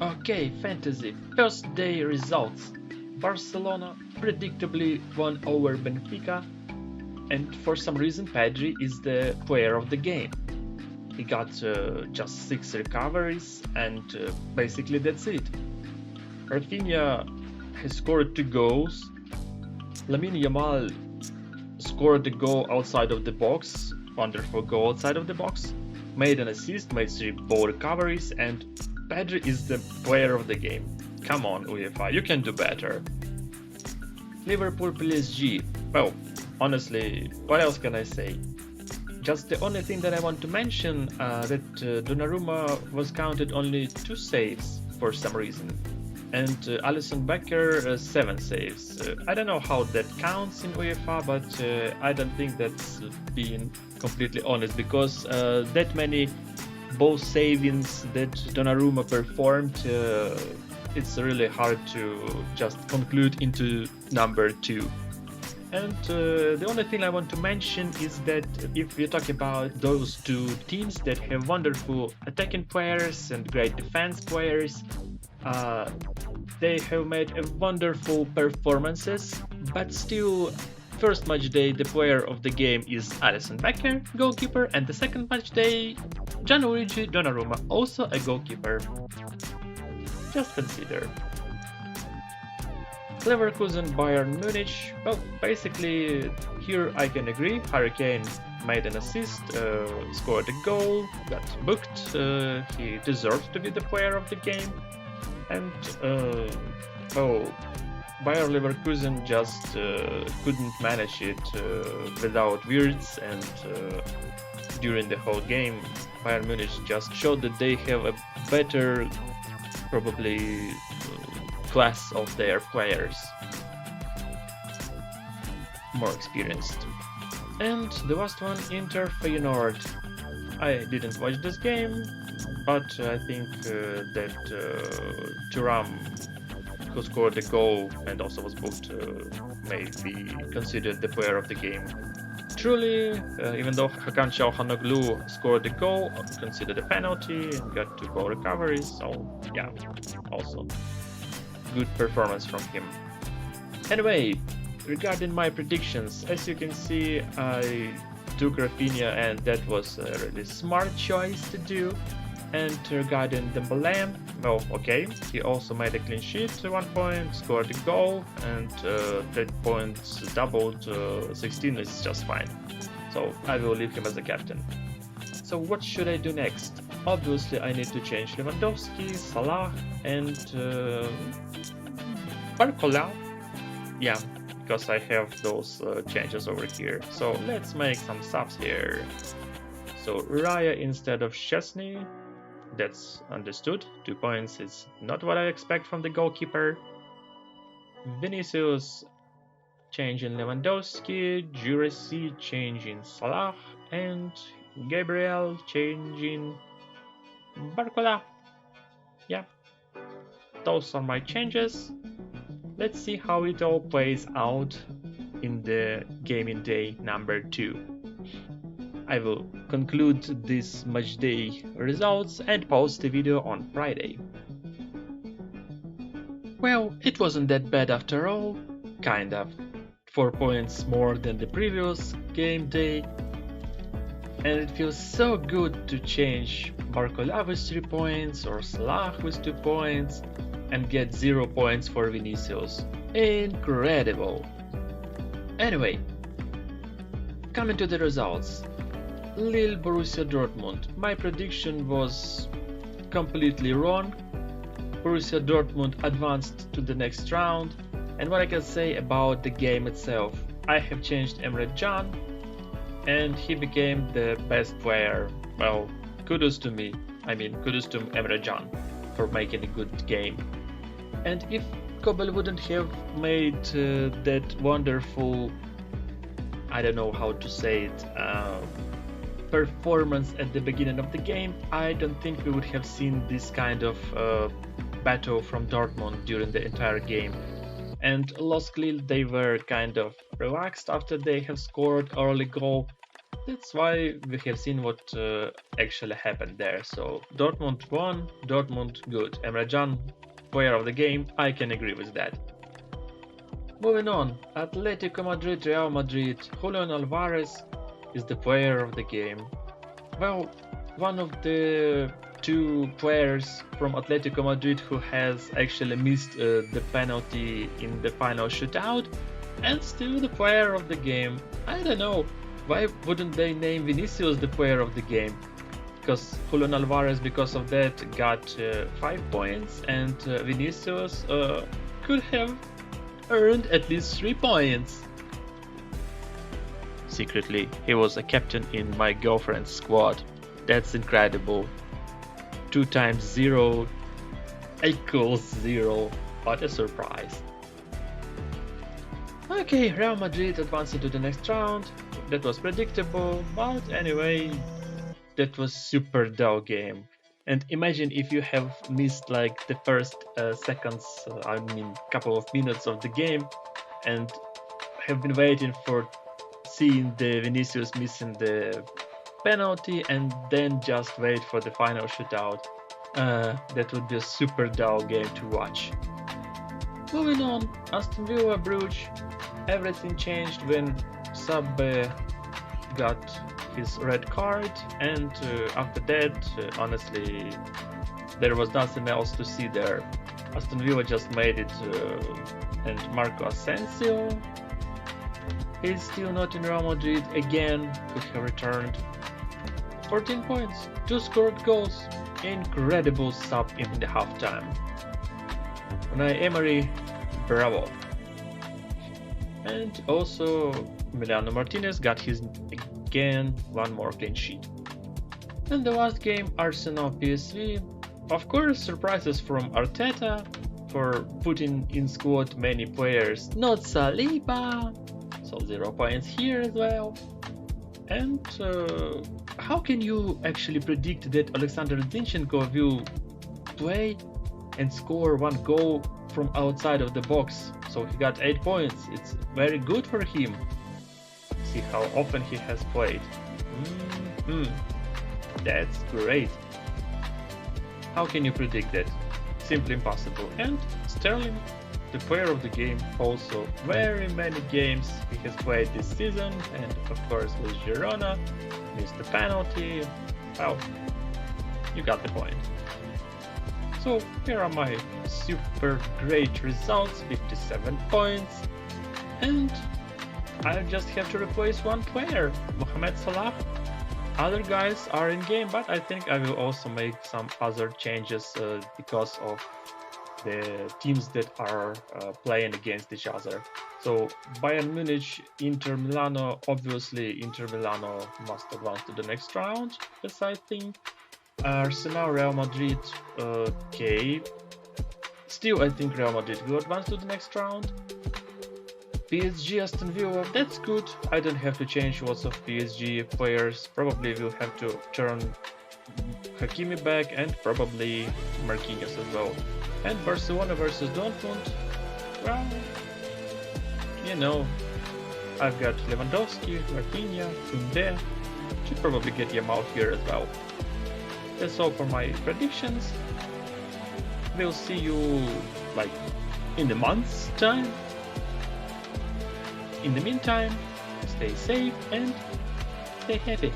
Okay, fantasy. First day results. Barcelona predictably won over Benfica, and for some reason Pedri is the player of the game. He got just 6 recoveries, and basically that's it. Rafinha has scored 2 goals. Lamine Yamal scored a goal outside of the box, wonderful goal outside of the box, made an assist, made 3 ball recoveries, and Pedri is the player of the game. Come on, UEFA, you can do better. Liverpool PSG. Well, honestly, what else can I say? Just the only thing that I want to mention that Donnarumma was counted only 2 saves for some reason, and Alisson Becker 7 saves. I don't know how that counts in UEFA, but I don't think that's being completely honest, because that many ball savings that Donnarumma performed, it's really hard to just conclude into number 2. And the only thing I want to mention is that if we talk about those 2 teams that have wonderful attacking players and great defense players, they have made wonderful performances, but still, first match day the player of the game is Alisson Becker, goalkeeper, and the second match day Gianluigi Donnarumma, also a goalkeeper. Just consider. Leverkusen Bayernmunich. Well, basically here I can agree. Harry Kane made an assist, scored a goal, got booked. He deserved to be the player of the game. And Bayer Leverkusen just couldn't manage it without Wirtz, and during the whole game Bayern Munich just showed that they have a better, probably, class of their players, more experienced. And the last one, Inter Feyenoord. I didn't watch this game, but I think that Thuram, who scored the goal and also was booked, may be considered the player of the game. Truly, even though Hakan Çalhanoğlu scored the goal, considered a penalty and got 2 goal recoveries, so yeah, also good performance from him. Anyway, regarding my predictions, as you can see, I took Rafinha, and that was a really smart choice to do. And regarding Dembélé, well, okay, he also made a clean sheet at 1 point, scored a goal, and 3 points doubled, 16 is just fine. So I will leave him as a captain. So what should I do next? Obviously I need to change Lewandowski, Salah, and Barcola. Yeah, because I have those changes over here. So let's make some subs here. So Raya instead of Chesney. That's understood. 2 points is not what I expect from the goalkeeper. Vinicius changing Lewandowski, Juresi changing Salah, and Gabriel changing Barcola. Yeah, those are my changes. Let's see how it all plays out in the gaming day number 2. I will conclude this match day results and post the video on Friday. Well, it wasn't that bad after all, kind of. 4 points more than the previous game day, and it feels so good to change Barcola with 3 points or Salah with 2 points and get 0 points for Vinicius. Incredible! Anyway, coming to the results. Lille Borussia Dortmund. My prediction was completely wrong. Borussia Dortmund advanced to the next round, and what I can say about the game itself, I have changed Emre Can, and he became the best player. Well, kudos to me. I mean, kudos to Emre Can for making a good game. And if Kobel wouldn't have made that wonderful, I don't know how to say it, performance at the beginning of the game, I don't think we would have seen this kind of battle from Dortmund during the entire game. And Lille, they were kind of relaxed after they have scored early goal, That's why we have seen what actually happened there. So Dortmund won, Dortmund good. Emre Can, player of the game, I can agree with that. Moving on, Atletico Madrid, Real Madrid. Julian Alvarez is the player of the game. Well, one of the two players from Atletico Madrid who has actually missed the penalty in the final shootout, and still the player of the game. I don't know, why wouldn't they name Vinicius the player of the game? Because Julian Alvarez, because of that, got 5 points, and Vinicius could have earned at least 3 points. Secretly, he was a captain in my girlfriend's squad. That's incredible. 2 times 0 equals 0. What a surprise. Okay, Real Madrid advanced to the next round. That was predictable, but anyway, that was super dull game. And imagine if you have missed like the first couple of minutes of the game and have been waiting for seeing the Vinicius missing the penalty and then just wait for the final shootout. That would be a super dull game to watch. Moving on, Aston Villa Bruges. Everything changed when Sabbe got his red card, and after that, honestly, there was nothing else to see there. Aston Villa just made it, and Marco Asensio, he's still not in Real Madrid again, could have returned. 14 points, 2 scored goals, incredible sub in the halftime. Unai Emery, bravo. And also Emiliano Martinez got his again one more clean sheet. And the last game, Arsenal PSV. Of course, surprises from Arteta for putting in squad many players, not Saliba, so 0 points here as well. And how can you actually predict that Alexander Zinchenko will play and score 1 goal from outside of the box? So he got 8 points. It's very good for him. See how often he has played. That's great. How can you predict that? Simply impossible. And Sterling, the player of the game, also very many games he has played this season, and of course with Girona, missed the penalty. Well, you got the point. So here are my super great results, 57 points, and I just have to replace one player, Mohamed Salah. Other guys are in game, but I think I will also make some other changes because of the teams that are playing against each other. So Bayernmunich, Intermilan, obviously Intermilan must advance to the next round, as I think. Arsenal, Real Madrid, okay. Still, I think Real Madrid will advance to the next round. PSG, Aston Villa, that's good. I don't have to change lots of PSG players. Probably will have to turn Hakimi back and probably Marquinhos as well. And Barcelona versus Dortmund, well, you know, I've got Lewandowski, Rafinha, Koundé. Should probably get Yamal here as well. That's all for my predictions. We'll see you like in a month's time. In the meantime, stay safe and stay happy.